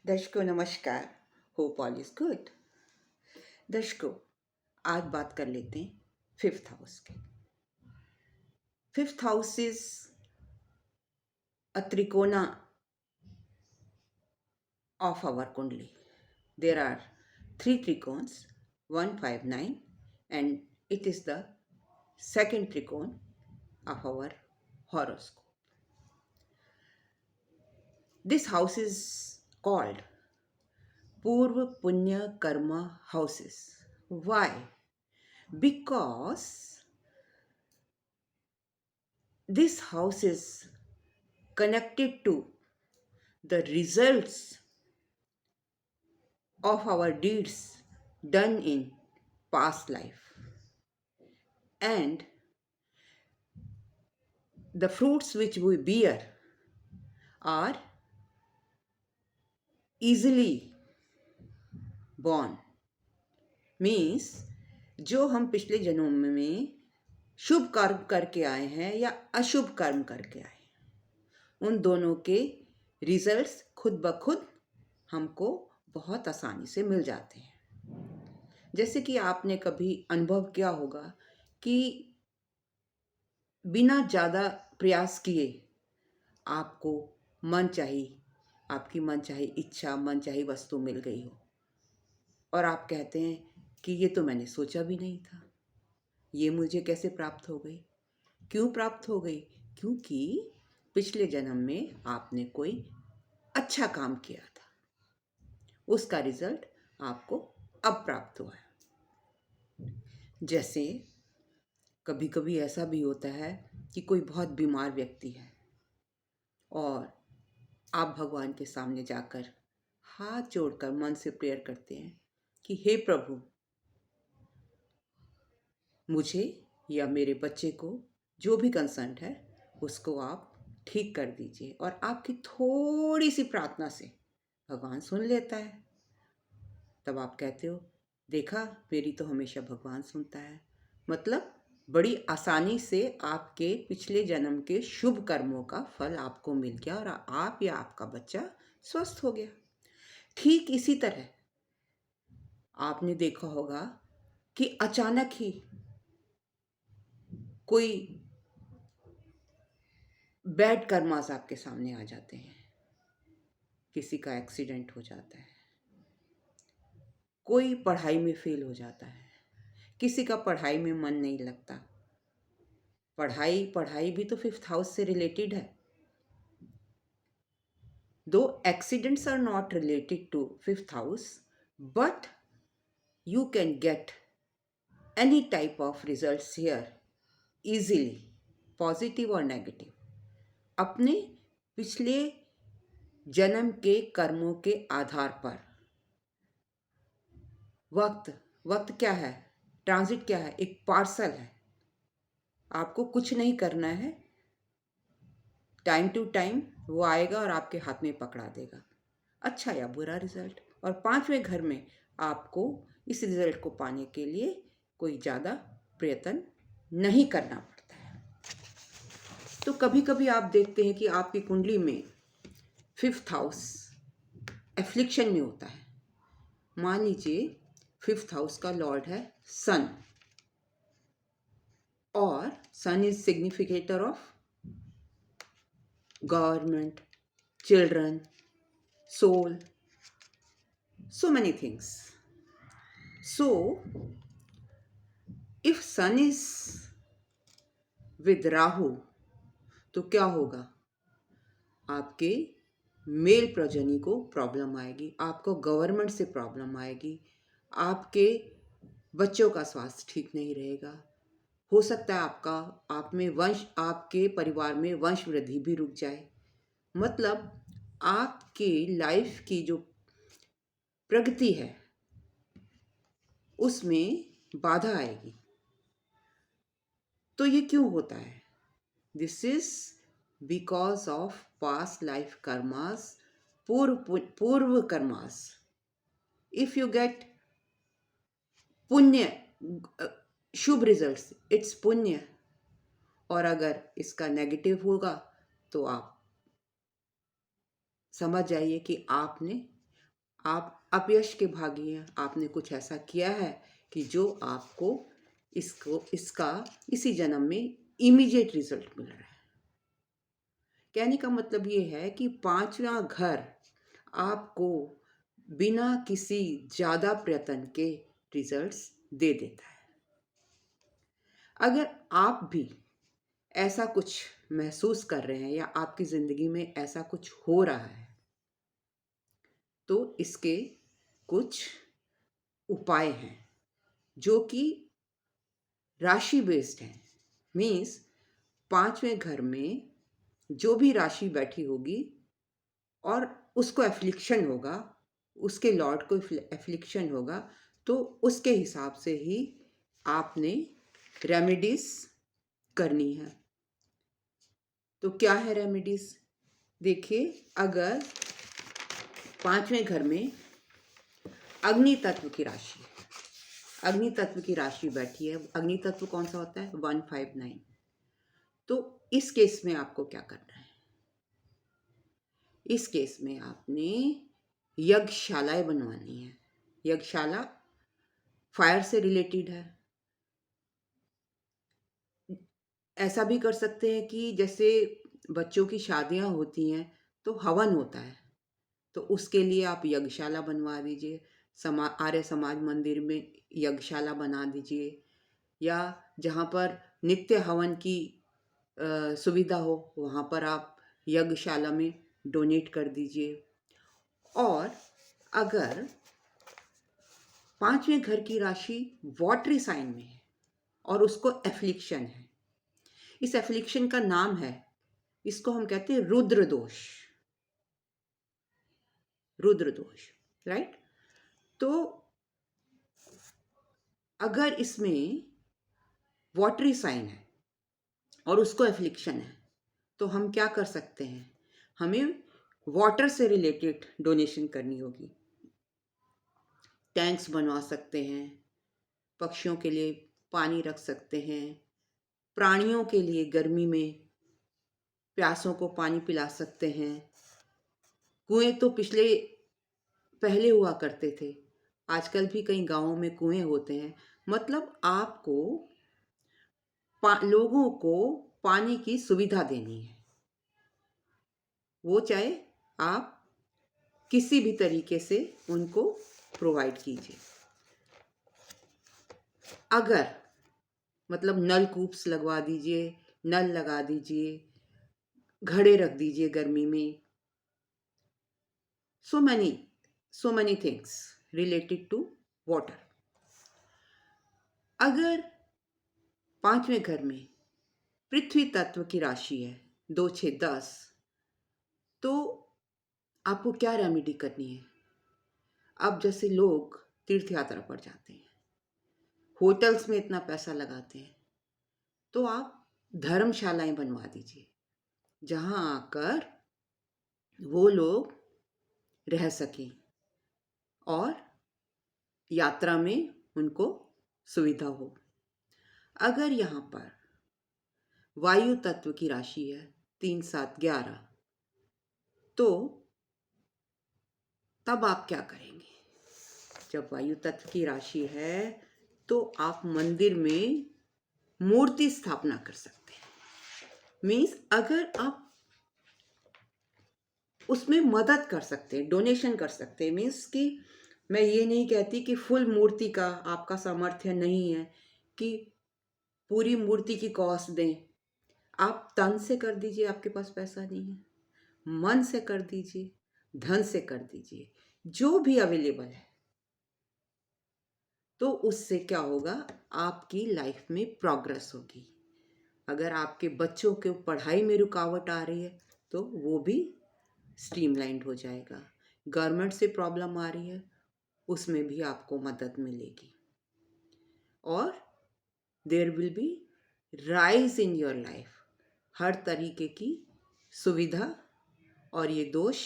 दर्शकों नमस्कार। Hope all is good. दर्शकों, आज बात कर लेते हैं फिफ्थ हाउस की। Fifth house is a त्रिकोणा of our kundli. There are three trikons, 1, 5, 9, and it is the second trikon of our horoscope. This house is called Purva Punya Karma houses. Why? Because this house is connected to the results of our deeds done in past life, and the fruits which we bear are easily born. Means जो हम पिछले जन्म में शुभ कर्म करके आए हैं या अशुभ कर्म करके आए हैं, उन दोनों के रिजल्ट्स खुद ब खुद हमको बहुत आसानी से मिल जाते हैं। जैसे कि आपने कभी अनुभव किया होगा कि बिना ज़्यादा प्रयास किए आपको आपकी मनचाही इच्छा, मनचाही वस्तु मिल गई हो और आप कहते हैं कि ये तो मैंने सोचा भी नहीं था, ये मुझे कैसे प्राप्त हो गई। क्यों प्राप्त हो गई? क्योंकि पिछले जन्म में आपने कोई अच्छा काम किया था, उसका रिजल्ट आपको अब प्राप्त हुआ है। जैसे कभी कभी ऐसा भी होता है कि कोई बहुत बीमार व्यक्ति है और आप भगवान के सामने जाकर हाथ जोड़कर मन से प्रेयर करते हैं कि हे प्रभु, मुझे या मेरे बच्चे को जो भी कंसर्न है उसको आप ठीक कर दीजिए, और आपकी थोड़ी सी प्रार्थना से भगवान सुन लेता है। तब आप कहते हो, देखा, मेरी तो हमेशा भगवान सुनता है। मतलब बड़ी आसानी से आपके पिछले जन्म के शुभ कर्मों का फल आपको मिल गया और आप या आपका बच्चा स्वस्थ हो गया। ठीक इसी तरह आपने देखा होगा कि अचानक ही कोई बैड कर्मास आपके सामने आ जाते हैं। किसी का एक्सीडेंट हो जाता है, कोई पढ़ाई में फेल हो जाता है, किसी का पढ़ाई में मन नहीं लगता। पढ़ाई भी तो फिफ्थ हाउस से रिलेटेड है। दो accidents are not related to fifth house, but you can get any type of results here easily, positive और नेगेटिव, अपने पिछले जन्म के कर्मों के आधार पर। वक्त क्या है? ट्रांजिट क्या है? एक पार्सल है। आपको कुछ नहीं करना है, टाइम टू टाइम वो आएगा और आपके हाथ में पकड़ा देगा, अच्छा या बुरा रिजल्ट। और पांचवें घर में आपको इस रिजल्ट को पाने के लिए कोई ज़्यादा प्रयत्न नहीं करना पड़ता है। तो कभी कभी आप देखते हैं कि आपकी कुंडली में फिफ्थ हाउस एफ्लिक्शन में होता है। मान लीजिए फिफ्थ हाउस का लॉर्ड है सन, और सन is significator of government, children, soul, so many things. So, if sun is with Rahu, तो क्या होगा? आपके मेल प्रजननी को प्रॉब्लम आएगी, आपको गवर्नमेंट से प्रॉब्लम आएगी, आपके बच्चों का स्वास्थ्य ठीक नहीं रहेगा। हो सकता है आपके परिवार में वंश वृद्धि भी रुक जाए। मतलब आपके लाइफ की जो प्रगति है उसमें बाधा आएगी। तो ये क्यों होता है? This is because of past life karmas, पूर्व कर्मास। इफ यू गेट पुण्य, शुभ रिजल्ट्स, इट्स पुण्य। और अगर इसका नेगेटिव होगा तो आप समझ जाइए कि आपने आप अपयश के भागी हैं। आपने कुछ ऐसा किया है कि जो आपको इसका इसी जन्म में इमीडिएट रिजल्ट मिल रहा है। कहने का मतलब ये है कि पांचवा घर आपको बिना किसी ज़्यादा प्रयत्न के रिजल्ट्स दे देता है। अगर आप भी ऐसा कुछ महसूस कर रहे हैं या आपकी ज़िंदगी में ऐसा कुछ हो रहा है, तो इसके कुछ उपाय हैं जो कि राशि बेस्ड हैं। मीन्स पांचवें घर में जो भी राशि बैठी होगी और उसको एफ्लिक्शन होगा, उसके लॉर्ड को एफ्लिक्शन होगा, तो उसके हिसाब से ही आपने रेमेडीज करनी है। तो क्या है रेमेडीज? देखिए, अगर पांचवें घर में अग्नि तत्व की राशि है, अग्नि तत्व की राशि बैठी है, अग्नि तत्व कौन सा होता है? 159। तो इस केस में आपको क्या करना है? इस केस में आपने यज्ञशालाएं बनवानी है। यज्ञशाला फायर से रिलेटेड है। ऐसा भी कर सकते हैं कि जैसे बच्चों की शादियां होती हैं तो हवन होता है, तो उसके लिए आप यज्ञशाला बनवा दीजिए। आर्य समाज मंदिर में यज्ञशाला बना दीजिए, या जहाँ पर नित्य हवन की सुविधा हो वहाँ पर आप यज्ञशाला में डोनेट कर दीजिए। और अगर पांचवें घर की राशि वॉटरी साइन में है और उसको एफ्लिक्शन है, इस एफ्लिक्शन का नाम है, इसको हम कहते हैं रुद्र दोष। रुद्र दोष, राइट? तो अगर इसमें वॉटरी साइन है और उसको एफ्लिक्शन है, तो हम क्या कर सकते हैं? हमें वाटर से रिलेटेड डोनेशन करनी होगी। टैंक्स बनवा सकते हैं, पक्षियों के लिए पानी रख सकते हैं, प्राणियों के लिए गर्मी में प्यासों को पानी पिला सकते हैं। कुएं तो पहले हुआ करते थे, आजकल भी कई गांवों में कुएं होते हैं। मतलब आपको लोगों को पानी की सुविधा देनी है, वो चाहे आप किसी भी तरीके से उनको प्रोवाइड कीजिए। अगर मतलब नल कूप्स लगवा दीजिए, नल लगा दीजिए, घड़े रख दीजिए गर्मी में। so many things related to water. अगर पांचवें घर में पृथ्वी तत्व की राशि है 2, 6, 10, तो आपको क्या रेमेडी करनी है? अब जैसे लोग तीर्थ यात्रा पर जाते हैं, होटल्स में इतना पैसा लगाते हैं, तो आप धर्मशालाएं बनवा दीजिए जहां आकर वो लोग रह सकें और यात्रा में उनको सुविधा हो। अगर यहाँ पर वायु तत्व की राशि है 3, 7, 11, तो तब आप क्या करेंगे? जब वायु तत्व की राशि है तो आप मंदिर में मूर्ति स्थापना कर सकते हैं। मीन्स अगर आप उसमें मदद कर सकते हैं, डोनेशन कर सकते हैं। मीन्स कि मैं ये नहीं कहती कि फुल मूर्ति का आपका सामर्थ्य नहीं है कि पूरी मूर्ति की कॉस्ट दें। आप तन से कर दीजिए, आपके पास पैसा नहीं है, मन से कर दीजिए, धन से कर दीजिए, जो भी अवेलेबल है। तो उससे क्या होगा? आपकी लाइफ में प्रोग्रेस होगी। अगर आपके बच्चों के पढ़ाई में रुकावट आ रही है तो वो भी स्ट्रीमलाइंड हो जाएगा। गवर्नमेंट से प्रॉब्लम आ रही है, उसमें भी आपको मदद मिलेगी। और there will be rise in your life, हर तरीके की सुविधा, और ये दोष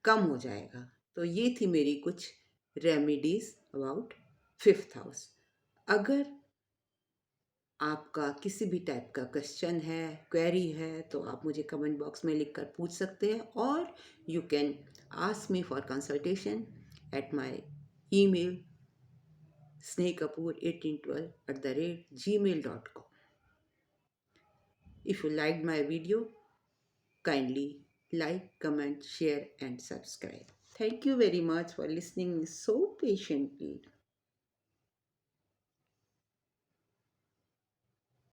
कम हो जाएगा। तो ये थी मेरी कुछ रेमेडीज अबाउट 5th हाउस। अगर आपका किसी भी टाइप का क्वेश्चन है, क्वेरी है, तो आप मुझे कमेंट बॉक्स में लिखकर पूछ सकते हैं, और you can ask me for consultation. at my email snehkapoor1812@gmail.com. If you liked my video, kindly like, comment, share, and subscribe. Thank you very much for listening so patiently.